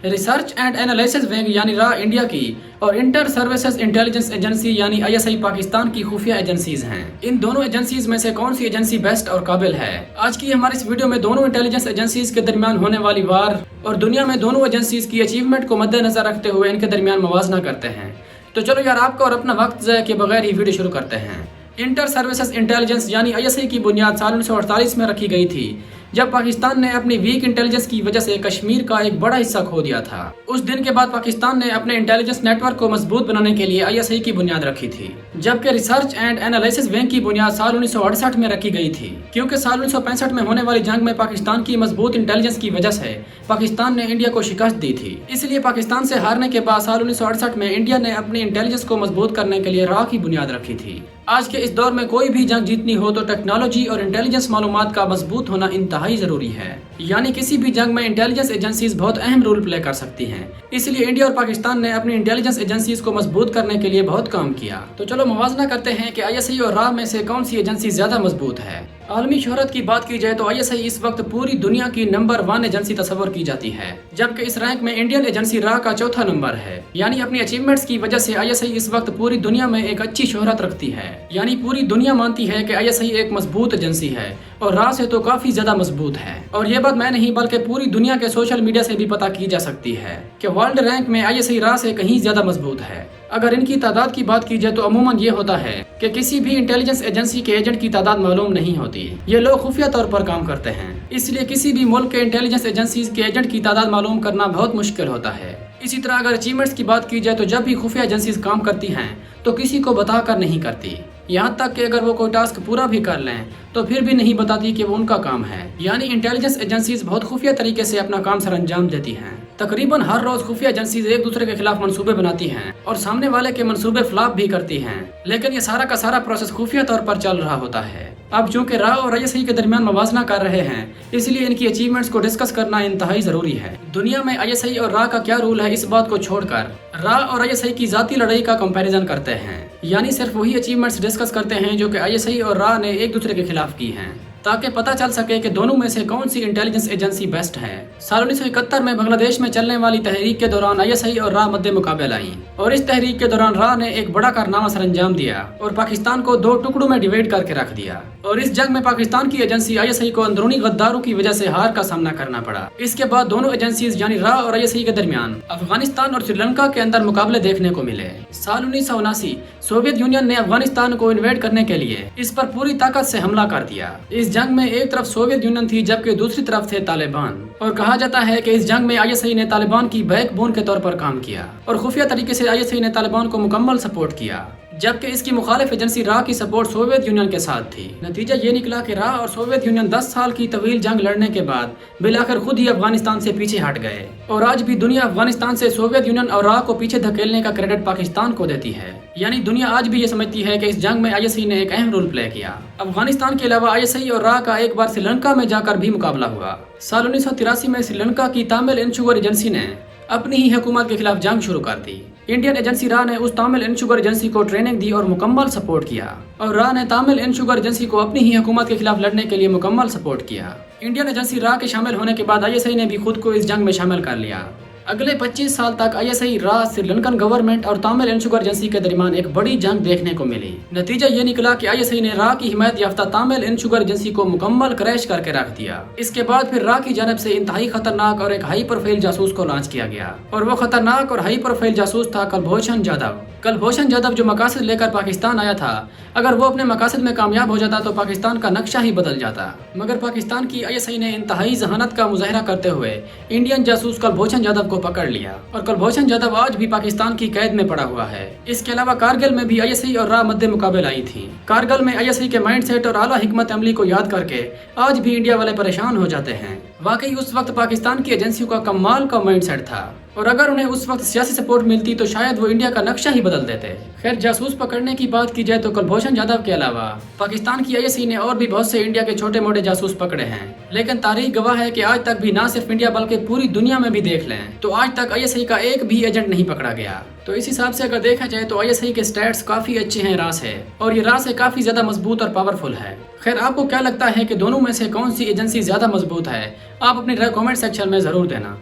Research and analysis wing یعنی را India کی اور انٹر سروسز انٹیلیجنس ایجنسی یعنی ISI پاکستان کی خفیہ ایجنسیز ہیں۔ ان دونوں ایجنسیز میں سے کون سی ایجنسی بیسٹ اور قابل ہے؟ آج کی ہماری اس ویڈیو میں دونوں انٹیلیجنس ایجنسیز کے درمیان ہونے والی وار اور دنیا میں دونوں ایجنسیز کی اچیومنٹ کو مد نظر رکھتے ہوئے ان کے درمیان موازنہ کرتے ہیں۔ تو چلو یار آپ کو اور اپنا وقت ضائع کیے بغیر ہی ویڈیو شروع کرتے ہیں۔ انٹر سروسز انٹیلیجنس یعنی ISI کی بنیاد سال 1948 میں رکھی گئی تھی، جب پاکستان نے اپنی ویک انٹیلیجنس کی وجہ سے کشمیر کا ایک بڑا حصہ کھو دیا تھا۔ اس دن کے بعد پاکستان نے اپنے انٹیلیجنس نیٹ ورک کو مضبوط بنانے کے لیے ISI کی بنیاد رکھی تھی، جبکہ ریسرچ اینڈ اینالیسس ونگ کی بنیاد سال 1968 میں رکھی گئی تھی، کیونکہ سال 1965 میں ہونے والی جنگ میں پاکستان کی مضبوط انٹیلیجنس کی وجہ سے پاکستان نے انڈیا کو شکست دی تھی۔ اس لیے پاکستان سے ہارنے کے بعد سال 1968 میں انڈیا نے اپنی انٹیلیجنس کو مضبوط کرنے کے لیے را کی بنیاد رکھی تھی۔ آج کے اس دور میں کوئی بھی جنگ جیتنی ہو تو ٹیکنالوجی اور انٹیلیجنس معلومات کا مضبوط ہونا انتہائی ضروری ہے، یعنی کسی بھی جنگ میں انٹیلیجنس ایجنسیز بہت اہم رول پلے کر سکتی ہیں۔ اس لیے انڈیا اور پاکستان نے اپنی انٹیلیجنس ایجنسیز کو مضبوط کرنے کے لیے بہت کام کیا۔ تو چلو موازنہ کرتے ہیں کہ ISI اور را میں سے کون سی ایجنسی زیادہ مضبوط ہے۔ عالمی شہرت کی بات کی جائے تو ISI اس وقت پوری دنیا کی نمبر 1 ایجنسی تصور کی جاتی ہے، جبکہ اس رینک میں انڈین ایجنسی را کا چوتھا نمبر ہے۔ یعنی اپنی اچیومنٹس کی وجہ سے ISI اس وقت پوری دنیا میں ایک اچھی شہرت رکھتی ہے، یعنی پوری دنیا مانتی ہے کہ ISI ایک مضبوط ایجنسی ہے اور را سے تو کافی زیادہ مضبوط ہے۔ اور یہ بات میں نہیں بلکہ پوری دنیا کے سوشل میڈیا سے بھی پتہ کی جا سکتی ہے کہ ورلڈ رینک میں ISI را سے کہیں زیادہ مضبوط ہے۔ اگر ان کی تعداد کی بات کی جائے تو عموماً یہ ہوتا ہے کہ کسی بھی انٹیلیجنس ایجنسی کے ایجنٹ کی تعداد معلوم نہیں ہوتی، یہ لوگ خفیہ طور پر کام کرتے ہیں، اس لیے کسی بھی ملک کے انٹیلیجنس ایجنسیز کے ایجنٹ کی تعداد معلوم کرنا بہت مشکل ہوتا ہے۔ اسی طرح اگر اچیومنٹس کی بات کی جائے تو جب بھی خفیہ ایجنسیز کام کرتی ہیں تو کسی کو بتا کر نہیں کرتی، یہاں تک کہ اگر وہ کوئی ٹاسک پورا بھی کر لیں تو پھر بھی نہیں بتاتی کہ وہ ان کا کام ہے۔ یعنی انٹیلیجنس ایجنسیز بہت خفیہ طریقے سے اپنا کام سر انجام دیتی ہیں۔ تقریباً ہر روز خفیہ ایجنسیز ایک دوسرے کے خلاف منصوبے بناتی ہیں اور سامنے والے کے منصوبے فلاپ بھی کرتی ہیں، لیکن یہ سارا کا سارا پروسیس خفیہ طور پر چل رہا ہوتا ہے۔ اب چونکہ را اور ISI کے درمیان موازنہ کر رہے ہیں، اس لیے ان کی اچیومنٹس کو ڈسکس کرنا انتہائی ضروری ہے۔ دنیا میں ISI اور را کا کیا رول ہے، اس بات کو چھوڑ کر را اور ISI کی ذاتی لڑائی کا کمپیریزن کرتے ہیں، یعنی صرف وہی اچیومنٹس ڈسکس کرتے ہیں جو کہ ISI اور را نے ایک دوسرے کے خلاف کی ہیں، تاکہ پتہ چل سکے کہ دونوں میں سے کون سی انٹیلیجنس ایجنسی بیسٹ ہے۔ سال 1971 میں بنگلہ دیش میں چلنے والی تحریک کے دوران ISI اور را مد مقابل آئیں، اور اس تحریک کے دوران را نے ایک بڑا کارنامہ سر انجام دیا اور پاکستان کو 2 ٹکڑوں میں ڈیوائڈ کر کے رکھ دیا، اور اس جنگ میں پاکستان کی ایجنسی ISI کو اندرونی غداروں کی وجہ سے ہار کا سامنا کرنا پڑا۔ اس کے بعد دونوں ایجنسیز یعنی را اور ISI کے درمیان افغانستان اور سری لنکا کے اندر مقابلے دیکھنے کو ملے۔ سال 1979 سوویت یونین نے افغانستان کو انویڈ کرنے کے لیے اس پر پوری طاقت سے حملہ کر دیا۔ اس جنگ میں ایک طرف سوویت یونین تھی جبکہ دوسری طرف تھے طالبان، اور کہا جاتا ہے کہ اس جنگ میں ISI نے طالبان کی بیک بون کے طور پر کام کیا اور خفیہ طریقے سے ISI نے طالبان کو مکمل سپورٹ کیا، جبکہ اس کی مخالف ایجنسی را کی سپورٹ سوویت یونین کے ساتھ تھی۔ نتیجہ یہ نکلا کہ را اور سوویت یونین 10 سال کی طویل جنگ لڑنے کے بعد بالآخر خود ہی افغانستان سے پیچھے ہٹ گئے، اور آج بھی دنیا افغانستان سے سوویت یونین اور را کو پیچھے دھکیلنے کا کریڈٹ پاکستان کو دیتی ہے۔ یعنی دنیا آج بھی یہ سمجھتی ہے کہ اس جنگ میں ISI نے ایک اہم رول پلے کیا۔ افغانستان کے علاوہ ISI اور را کا ایک بار سری لنکا میں جا کر بھی مقابلہ ہوا۔ سال 1983 میں سری لنکا کی تامل انشور ایجنسی نے اپنی ہی حکومت کے خلاف جنگ شروع کر دی۔ انڈین ایجنسی را نے اس تامل انشور ایجنسی کو ٹریننگ دی اور مکمل سپورٹ کیا، اور را نے تامل انشور ایجنسی کو اپنی ہی حکومت کے خلاف لڑنے کے لیے مکمل سپورٹ کیا۔ انڈین ایجنسی را کے شامل ہونے کے بعد ISI نے بھی خود کو اس جنگ میں شامل کر لیا۔ اگلے 25 سال تک ISI را سری لنکن گورنمنٹ اور تامل انشور ایجنسی کے درمیان ایک بڑی جنگ دیکھنے کو ملی۔ نتیجہ یہ نکلا کہ ISI نے را کی حمایت یافتہ تامل انشور ایجنسی کو مکمل کریش کر کے رکھ دیا۔ اس کے بعد پھر را کی جانب سے انتہائی خطرناک اور ایک ہائی پروفائل جاسوس کو لانچ کیا گیا، اور وہ خطرناک اور ہائی پروفائل جاسوس تھا کلبھوشن جادو۔ کلبھوشن جادو جو مقاصد لے کر پاکستان آیا تھا، اگر وہ اپنے مقاصد میں کامیاب ہو جاتا تو پاکستان کا نقشہ ہی بدل جاتا، مگر پاکستان کی ISI نے انتہائی ذہانت کا مظاہرہ کرتے ہوئے انڈین جاسوس کلبھوشن جادو کو پکڑ لیا، اور کلبھوشن جادو آج بھی پاکستان کی قید میں پڑا ہوا ہے۔ اس کے علاوہ کارگل میں بھی ISI اور را مد مقابل آئی تھی۔ کارگل میں ISI کے مائنڈ سیٹ اور اعلیٰ حکمت عملی کو یاد کر کے آج بھی انڈیا والے پریشان ہو جاتے ہیں۔ واقعی اس وقت پاکستان کی ایجنسیوں کا کمال کا مائنڈ سیٹ تھا، اور اگر انہیں اس وقت سیاسی سپورٹ ملتی تو شاید وہ انڈیا کا نقشہ ہی بدل دیتے۔ خیر، جاسوس پکڑنے کی بات کی جائے تو کلبھوشن جادو کے علاوہ پاکستان کی ISI نے اور بھی بہت سے انڈیا کے چھوٹے موٹے جاسوس پکڑے ہیں، لیکن تاریخ گواہ ہے کہ آج تک بھی نہ صرف انڈیا بلکہ پوری دنیا میں بھی دیکھ لیں تو آج تک ISI کا ایک بھی ایجنٹ نہیں پکڑا گیا۔ تو اس حساب سے اگر دیکھا جائے تو ISI کے سٹیٹس کافی اچھے ہیں را سے، اور یہ را سے کافی زیادہ مضبوط اور پاورفل ہے۔ خیر، آپ کو کیا لگتا ہے کہ دونوں میں سے کون سی ایجنسی زیادہ مضبوط ہے؟ آپ اپنی رائے کامنٹ سیکشن میں ضرور دینا۔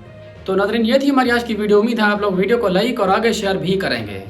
تو ناظرین یہ تھی ہماری آج کی ویڈیو، امید ہے آپ لوگ ویڈیو کو لائک اور آگے شیئر بھی کریں گے۔